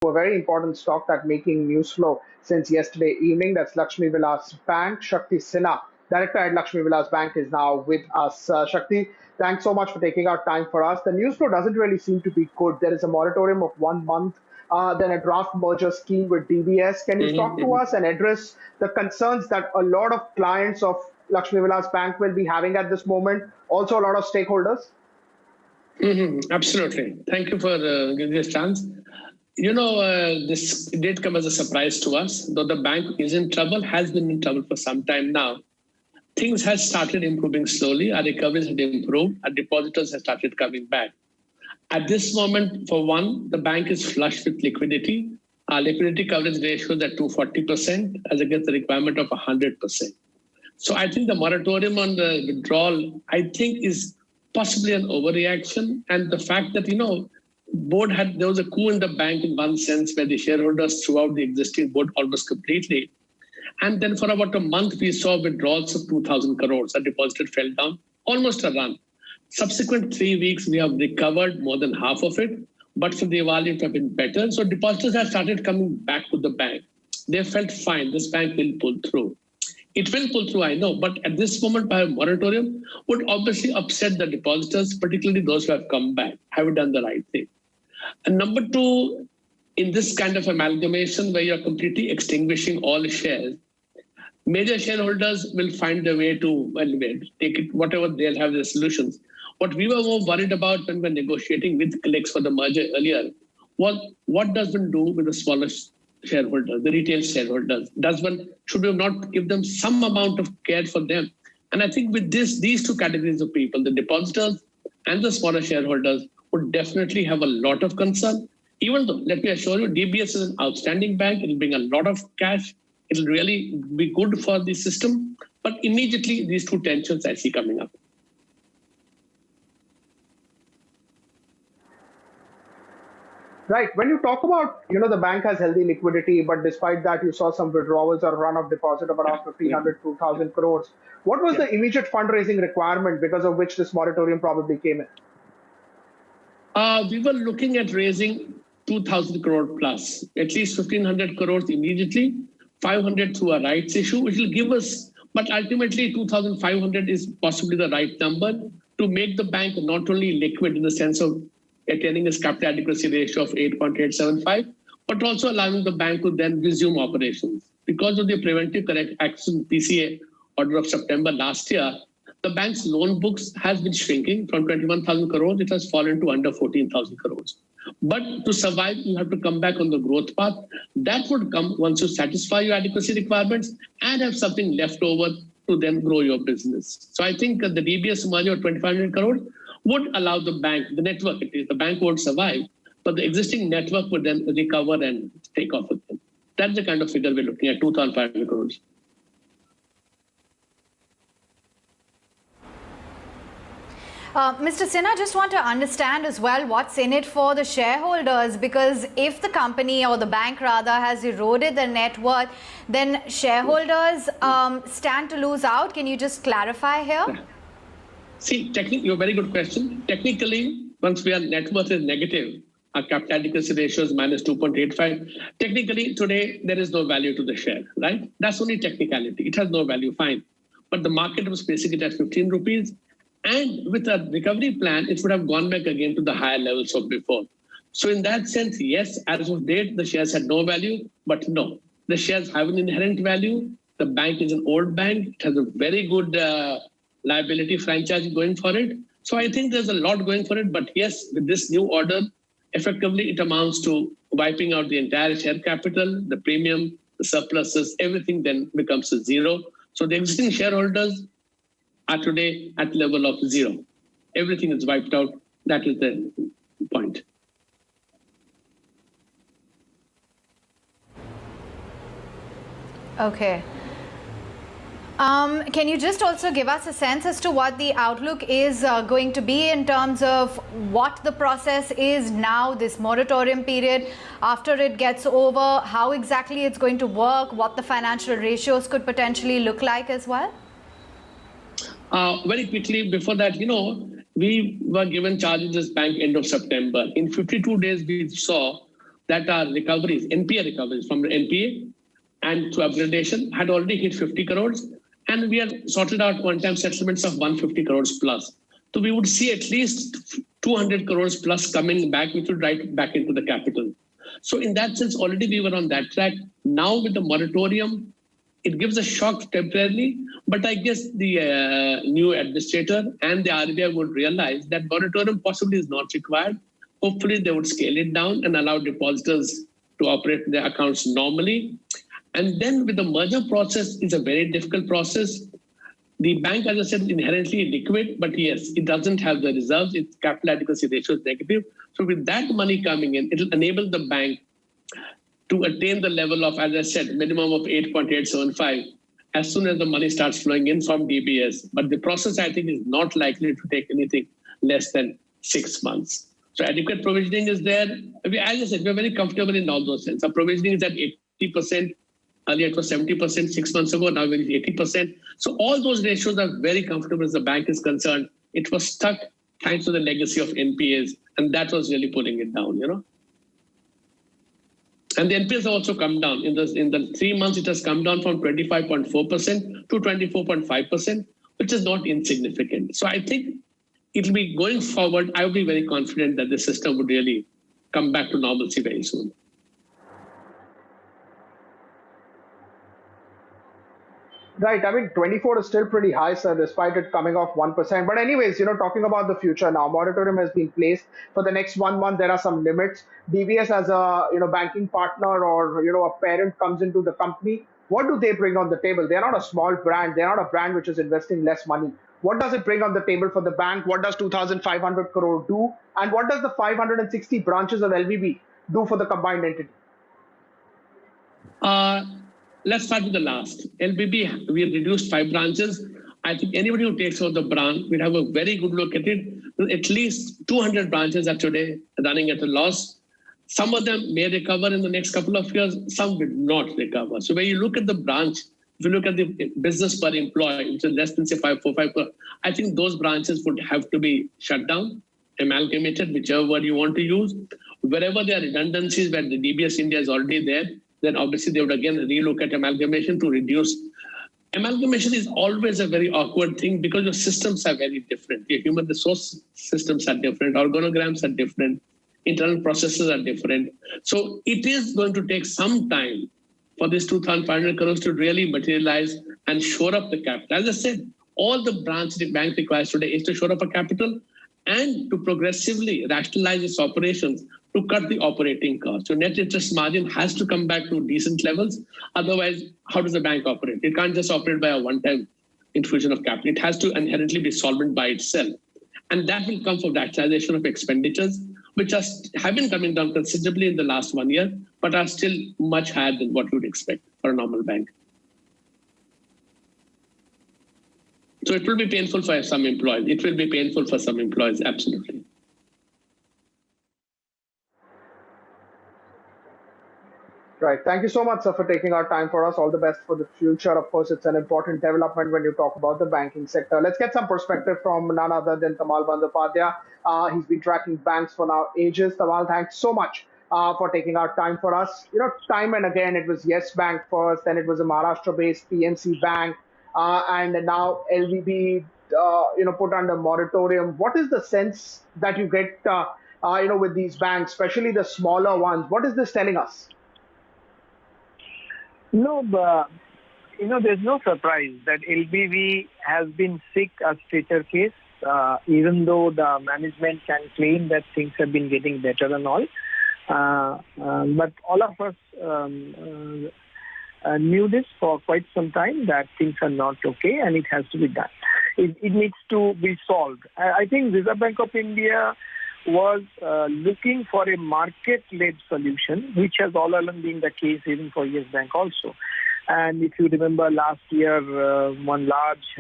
A very important stock that making news flow since yesterday evening. That's Laxmi Vilas Bank. Shakti Sinha, director at Laxmi Vilas Bank, is now with us. Shakti, thanks so much for taking out time for us. The news flow doesn't really seem to be good. There is a moratorium of 1 month, then a draft merger scheme with DBS. Can you talk to us and address the concerns that a lot of clients of Laxmi Vilas Bank will be having at this moment? Also, a lot of stakeholders. Absolutely. Thank you for giving this chance. This did come as a surprise to us, though the bank is in trouble, has been in trouble for some time now. Things have started improving slowly. Our recoveries have improved. Our depositors have started coming back. At this moment, for one, the bank is flush with liquidity. Our liquidity coverage ratio is at 240% as against the requirement of 100%. So I think the moratorium on the withdrawal, I think, is possibly an overreaction. And the fact that, there was a coup in the bank in one sense where the shareholders threw out the existing board almost completely. And then for about a month, we saw withdrawals of 2,000 crores. Our deposit fell down, almost a run. Subsequent 3 weeks, we have recovered more than half of it. But for Diwali, it have been better. So depositors have started coming back to the bank. They felt fine. This bank will pull through. It will pull through, I know. But at this moment, by a moratorium would obviously upset the depositors, particularly those who have come back, have done the right thing. And number two, in this kind of amalgamation where you're completely extinguishing all shares, major shareholders will find a way to take it, whatever they'll have their solutions. What we were more worried about when we were negotiating with colleagues for the merger earlier was what does one do with the smaller shareholders, the retail shareholders? Should we not give them some amount of care for them? And I think with these two categories of people, the depositors and the smaller shareholders, would definitely have a lot of concern. Even though, let me assure you, DBS is an outstanding bank. It will bring a lot of cash. It will really be good for the system. But immediately, these two tensions I see coming up. Right. When you talk about, the bank has healthy liquidity, but despite that, you saw some withdrawals or run of deposit of around 1,500, 2,000 crores. What was the immediate fundraising requirement because of which this moratorium probably came in? We were looking at raising 2,000 crore plus, at least 1,500 crores immediately, 500 through a rights issue, which will give us, but ultimately 2,500 is possibly the right number to make the bank not only liquid in the sense of attaining its capital adequacy ratio of 8.875, but also allowing the bank to then resume operations. Because of the preventive correct action PCA order of September last year, the bank's loan books has been shrinking from 21,000 crores. It has fallen to under 14,000 crores. But to survive, you have to come back on the growth path. That would come once you satisfy your adequacy requirements and have something left over to then grow your business. So I think the DBS merger of 2,500 crores would allow the bank, the network at least, the bank won't survive, but the existing network would then recover and take off again. That's the kind of figure we're looking at, 2,500 crores. Mr. Sinha, just want to understand as well what's in it for the shareholders, because if the company or the bank rather has eroded the net worth, then shareholders stand to lose out. Can you just clarify here? See, technically, a very good question. Technically, once our net worth is negative, our capital adequacy ratio is minus 2.85. Technically, today, there is no value to the share, right? That's only technicality. It has no value, fine. But the market was placing it at 15 rupees. And with a recovery plan, it would have gone back again to the higher levels of before. So in that sense, yes, as of date, the shares had no value, but no, the shares have an inherent value. The bank is an old bank. It has a very good liability franchise going for it. So I think there's a lot going for it. But yes, with this new order, effectively, it amounts to wiping out the entire share capital, the premium, the surpluses, everything then becomes a zero. So the existing shareholders are today at level of zero. Everything is wiped out. That is the point. Okay. Can you just also give us a sense as to what the outlook is going to be in terms of what the process is now, this moratorium period, after it gets over, how exactly it's going to work, what the financial ratios could potentially look like as well? Very quickly, before that, we were given charge in this bank end of September. In 52 days, we saw that our recoveries, NPA recoveries from the NPA and to upgradation had already hit 50 crores. And we had sorted out one-time settlements of 150 crores plus. So we would see at least 200 crores plus coming back, which would write back into the capital. So in that sense, already we were on that track. Now with the moratorium, it gives a shock temporarily, but I guess the new administrator and the RBI would realize that moratorium possibly is not required. Hopefully they would scale it down and allow depositors to operate their accounts normally. And then with the merger process, it's a very difficult process. The bank, as I said, is inherently liquid, but yes, it doesn't have the reserves. Its capital adequacy ratio is negative. So with that money coming in, it will enable the bank to attain the level of, as I said, minimum of 8.875 as soon as the money starts flowing in from DBS. But the process, I think, is not likely to take anything less than 6 months. So adequate provisioning is there. As I said, we're very comfortable in all those sense. Our provisioning is at 80%. Earlier it was 70% 6 months ago, now it is 80%. So all those ratios are very comfortable as the bank is concerned. It was stuck thanks to the legacy of NPAs, and that was really pulling it down, And the NPAs have also come down. In the 3 months, it has come down from 25.4% to 24.5%, which is not insignificant. So I think it will be going forward. I would be very confident that the system would really come back to normalcy very soon. Right. I mean, 24 is still pretty high, sir, despite it coming off 1%. But anyways, talking about the future now, moratorium has been placed for the next 1 month. There are some limits. DBS as a, banking partner or, a parent comes into the company. What do they bring on the table? They're not a small brand. They're not a brand which is investing less money. What does it bring on the table for the bank? What does 2,500 crore do? And what does the 560 branches of LVB do for the combined entity? Let's start with the last. LBB, we have reduced 5 branches. I think anybody who takes over the branch will have a very good look at it. At least 200 branches are today running at a loss. Some of them may recover in the next couple of years. Some will not recover. So when you look at the branch, if you look at the business per employee, which is less than say 5 crore, I think those branches would have to be shut down, amalgamated, whichever word you want to use. Wherever there are redundancies where the DBS India is already there, then obviously they would again relook at amalgamation to reduce. Amalgamation is always a very awkward thing because your systems are very different. Your human resource systems are different, organograms are different, internal processes are different. So it is going to take some time for this 2,500 crores to really materialize and shore up the capital. As I said, all the branch the bank requires today is to shore up a capital and to progressively rationalize its operations to cut the operating cost. So net interest margin has to come back to decent levels. Otherwise, how does the bank operate? It can't just operate by a one-time infusion of capital. It has to inherently be solvent by itself. And that will come from rationalization of expenditures, which have been coming down considerably in the last 1 year, but are still much higher than what you would expect for a normal bank. So it will be painful for some employees. It will be painful for some employees, absolutely. Right. Thank you so much, sir, for taking our time for us. All the best for the future. Of course, it's an important development when you talk about the banking sector. Let's get some perspective from none other than Tamal Bandyopadhyay. He's been tracking banks for now ages. Tamal, thanks so much for taking our time for us. Time and again, it was Yes Bank first, then it was a Maharashtra-based PNC Bank, and now LVB, put under moratorium. What is the sense that you get, with these banks, especially the smaller ones? What is this telling us? No, but, there's no surprise that LBV has been sick a stretcher case, even though the management can claim that things have been getting better and all. But all of us knew this for quite some time, that things are not okay and it has to be done. It needs to be solved. I think Reserve Bank of India was looking for a market-led solution, which has all along been the case even for Yes Bank also. And if you remember last year, one large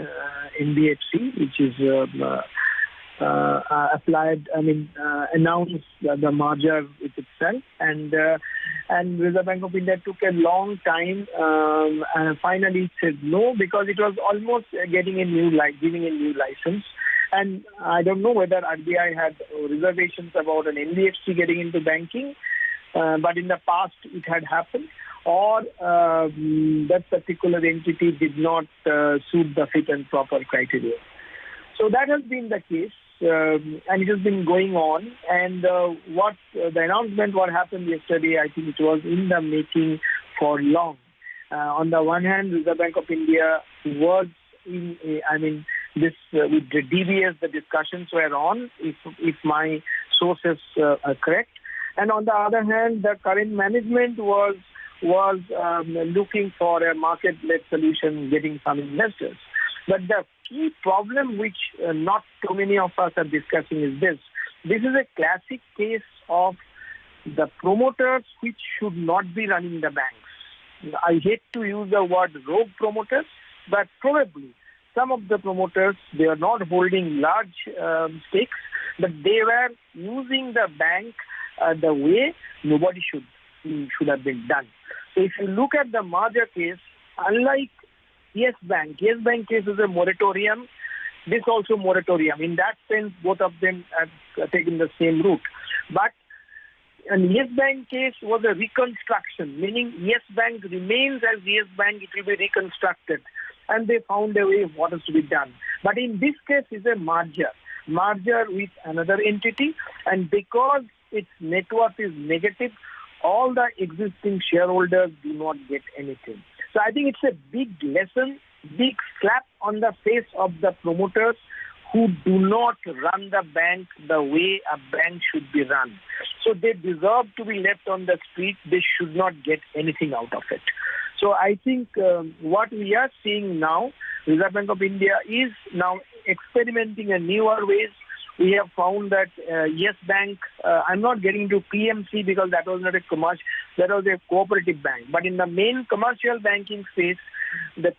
NBFC, which is announced the merger with itself, and Reserve Bank of India took a long time and finally said no, because it was almost giving a new license. And I don't know whether RBI had reservations about an NBFC getting into banking, but in the past it had happened, or that particular entity did not suit the fit and proper criteria. So that has been the case, and it has been going on. And what the announcement, what happened yesterday, I think it was in the making for long. On the one hand, Reserve Bank of India was in, this with the DBS, the discussions were on, if my sources are correct. And on the other hand, the current management was looking for a market-led solution, getting some investors. But the key problem which not too many of us are discussing is this. This is a classic case of the promoters which should not be running the banks. I hate to use the word rogue promoters, but probably some of the promoters, they are not holding large stakes, but they were using the bank the way nobody should have been done. So if you look at the merger case, unlike Yes Bank case is a moratorium. This also moratorium. In that sense, both of them have taken the same route. But an Yes Bank case was a reconstruction, meaning Yes Bank remains as Yes Bank, it will be reconstructed. And they found a way of what is to be done. But in this case, it's a merger with another entity. And because its net worth is negative, all the existing shareholders do not get anything. So I think it's a big lesson, big slap on the face of the promoters who do not run the bank the way a bank should be run. So they deserve to be left on the street. They should not get anything out of it. So I think what we are seeing now, Reserve Bank of India is now experimenting in newer ways. We have found that Yes Bank, I'm not getting into PMC because that was not a commercial, that was a cooperative bank. But in the main commercial banking space,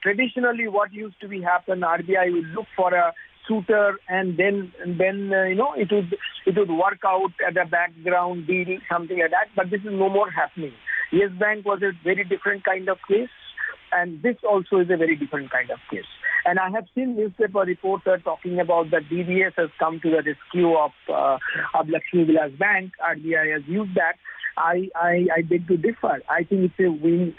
traditionally what used to be happen, RBI would look for a suitor and then it would work out at the background deal, something like that. But this is no more happening. Yes Bank was a very different kind of case, and this also is a very different kind of case. And I have seen newspaper reporters talking about that DBS has come to the rescue of Laxmi Vilas Bank. RBI has used that. I beg to differ. I think it's a win.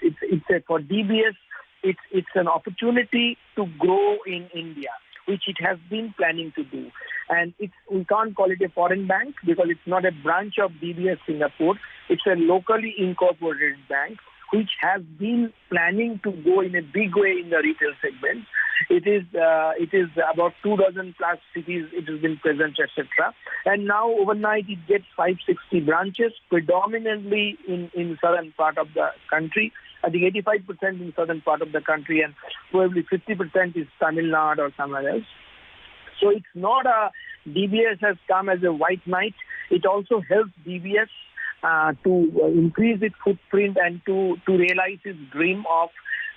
For DBS, it's an opportunity to grow in India, which it has been planning to do. And we can't call it a foreign bank because it's not a branch of DBS Singapore. It's a locally incorporated bank which has been planning to go in a big way in the retail segment. It is about 24 plus cities it has been present, etc. And now overnight it gets 560 branches, predominantly in southern part of the country. I think 85% in southern part of the country, and probably 50% is Tamil Nadu or somewhere else. So it's not DBS has come as a white knight. It also helps DBS to increase its footprint and to realize its dream of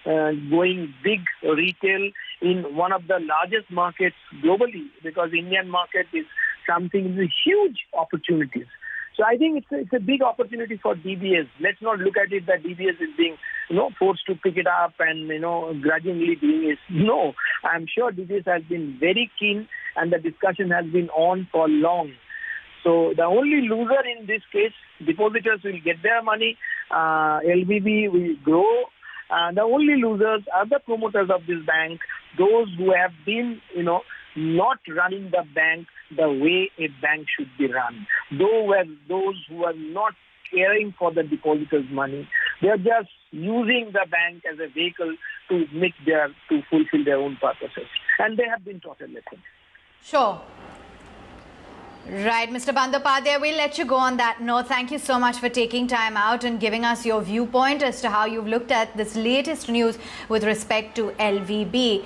going big retail in one of the largest markets globally, because Indian market is something with huge opportunities. So I think it's a big opportunity for DBS. Let's not look at it that DBS is being forced to pick it up and grudgingly doing it. No, I'm sure DBS has been very keen and the discussion has been on for long. So the only loser in this case, depositors will get their money, LVB will grow. The only losers are the promoters of this bank, those who have been, not running the bank the way a bank should be run. Those who are not caring for the depositors' money. They are just using the bank as a vehicle to fulfill their own purposes. And they have been taught a lesson. Sure. Right, Mr. Bandyopadhyay, we'll let you go on that note. Thank you so much for taking time out and giving us your viewpoint as to how you've looked at this latest news with respect to LVB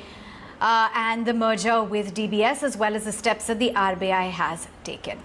and the merger with DBS, as well as the steps that the RBI has taken.